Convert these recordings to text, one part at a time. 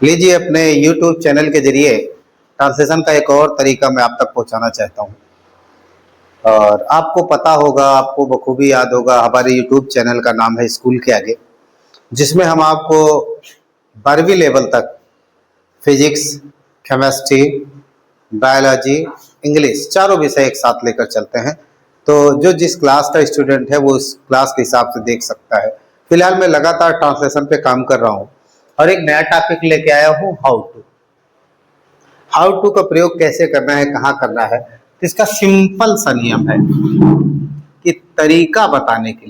लीजिए, अपने YouTube channel के जरिए ट्रांसलेशन का एक और तरीका मैं आप तक पहुंचाना चाहता हूं। और आपको पता होगा, आपको बखूबी याद होगा, हमारे YouTube चैनल का नाम है स्कूल के आगे, जिसमें हम आपको 12वीं लेवल तक फिजिक्स, केमिस्ट्री, बायोलॉजी, इंग्लिश चारों विषय एक साथ लेकर चलते हैं। तो जो जिस क्लास का स्टूडेंट है वो उस क्लास के हिसाब से देख सकता है। फिलहाल मैं लगातार ट्रांसलेशन पे काम कर रहा हूँ और एक नया टॉपिक लेके आया हूँ, हाउ टू का प्रयोग कैसे करना है, कहाँ करना है। तो इसका सिंपल सा नियम है कि तरीका बताने के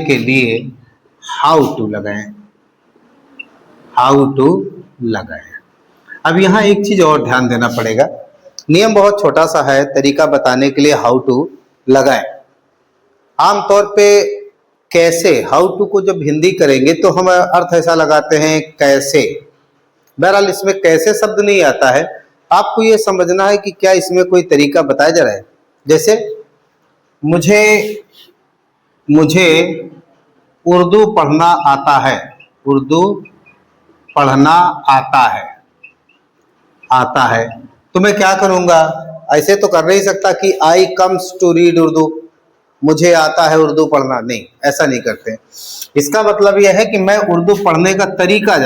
लिए हाउ टू लगाएं। अब यहाँ एक चीज और ध्यान देना पड़ेगा। नियम बहुत छोटा सा है, तरीका बताने के लिए हाउ टू लगाएं। आमतौर पे कैसे, हाउ टू को जब हिंदी करेंगे तो हम अर्थ ऐसा लगाते हैं कैसे। बहरहाल इसमें कैसे शब्द नहीं आता है। आपको ये समझना है कि क्या इसमें कोई तरीका बताया जा रहा है। जैसे मुझे उर्दू पढ़ना आता है, उर्दू पढ़ना आता है। तो मैं क्या करूंगा, ऐसे तो कर नहीं सकता कि आई कम्स टू रीड उर्दू, मुझे आता है उर्दू पढ़ना। नहीं, ऐसा नहीं करते। इसका मतलब यह है कि मैं उर्दू पढ़ने का तरीका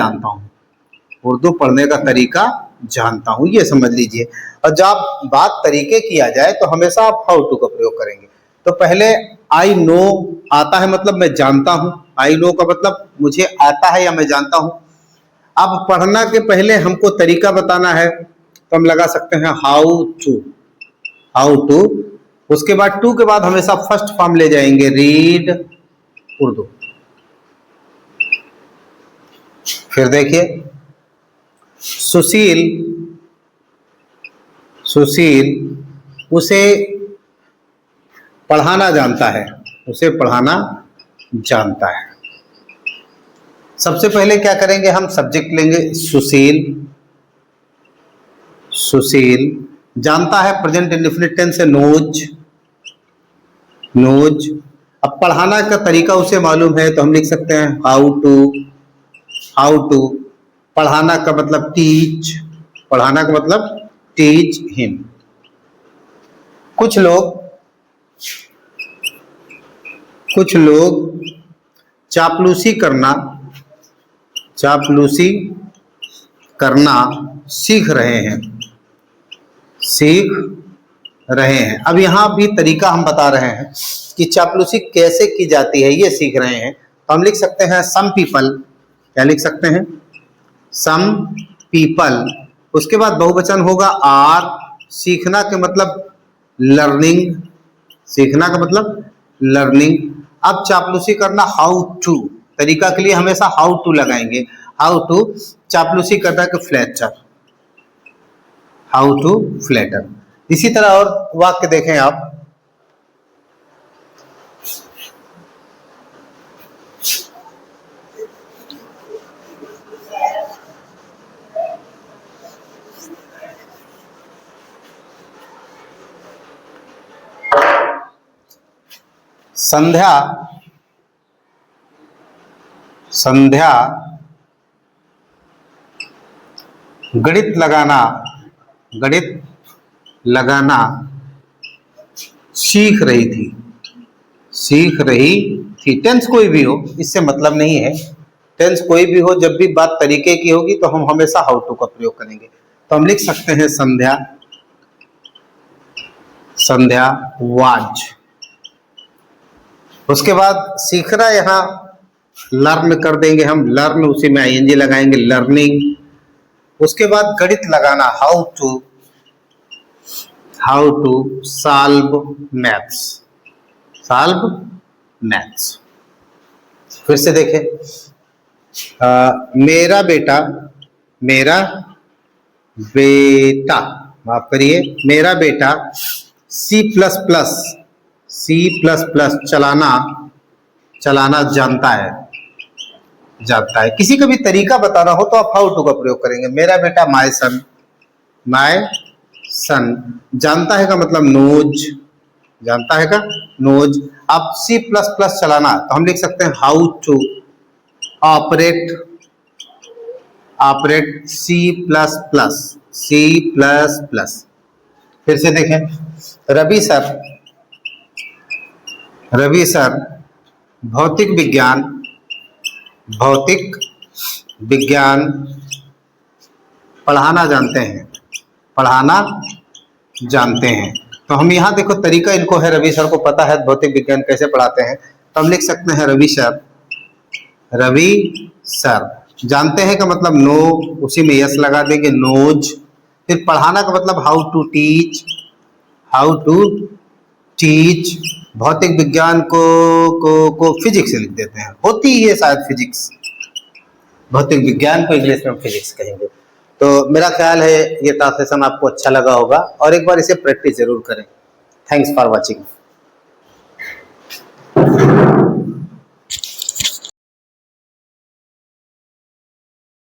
जानता हूँ, ये समझ लीजिए। और जब बात तरीके की आ जाए तो हमेशा आप हाउ टू का प्रयोग करेंगे। तो पहले आई नो, आता है मतलब मैं जानता हूँ, आई नो का मतलब मुझे आता है या मैं जानता हूँ। अब पढ़ना के पहले हमको तरीका बताना है तो हम लगा सकते हैं हाउ टू। उसके बाद टू के बाद हमेशा फर्स्ट फॉर्म ले जाएंगे, रीड उर्दू। फिर देखिए, सुशील उसे पढ़ाना जानता है, सबसे पहले क्या करेंगे, हम सब्जेक्ट लेंगे सुशील जानता है, प्रेजेंट इंडेफिनिट टेंस है, नोज। अब पढ़ाना का तरीका उसे मालूम है तो हम लिख सकते हैं हाउ टू। पढ़ाना का मतलब टीच हिम। कुछ लोग चापलूसी करना सीख रहे हैं। अब यहाँ भी तरीका हम बता रहे हैं कि चापलूसी कैसे की जाती है, ये सीख रहे हैं। तो हम लिख सकते हैं सम पीपल। क्या लिख सकते हैं, सम पीपल। उसके बाद बहुवचन होगा आर। सीखना के मतलब लर्निंग। अब चापलूसी करना हाउ टू, तरीका के लिए हमेशा हाउ टू लगाएंगे। हाउ टू चापलूसी करना के फ्लैटर। इसी तरह और वाक्य देखें आप, संध्या गणित लगाना सीख रही थी। टेंस कोई भी हो, इससे मतलब नहीं है। टेंस कोई भी हो, जब भी बात तरीके की होगी तो हम हमेशा हाउ टू का प्रयोग करेंगे। तो हम लिख सकते हैं संध्या वाज। उसके बाद सीखना, यहाँ लर्न कर देंगे हम, लर्न, उसी में आईएनजी लगाएंगे, लर्निंग। उसके बाद गणित लगाना हाउ टू सॉल्व मैथ्स। फिर से देखें, मेरा बेटा माफ करिए, मेरा बेटा सी प्लस प्लस चलाना जानता है। किसी का भी तरीका बताना हो तो आप हाउ टू का प्रयोग करेंगे। मेरा बेटा माय सन जानता है का मतलब नोज। जानता है क्या? नोज। आप C++ चलाना तो हम लिख सकते हैं हाउ टू ऑपरेट C++। फिर से देखें, रवि सर भौतिक विज्ञान पढ़ाना जानते हैं। तो हम यहाँ देखो तरीका इनको है, रवि सर को पता है भौतिक विज्ञान कैसे पढ़ाते हैं, तो हम लिख सकते हैं रवि सर जानते हैं का मतलब नो, उसी में यस लगा देंगे, नोज। फिर पढ़ाना का मतलब हाउ टू टीच। भौतिक विज्ञान को फिजिक्स से लिख देते हैं, होती है शायद फिजिक्स, भौतिक विज्ञान को इंग्लिश में फिजिक्स कहेंगे। तो मेरा ख्याल है ये ट्रांसलेशन आपको अच्छा लगा होगा और एक बार इसे प्रैक्टिस जरूर करें। Thanks for watching.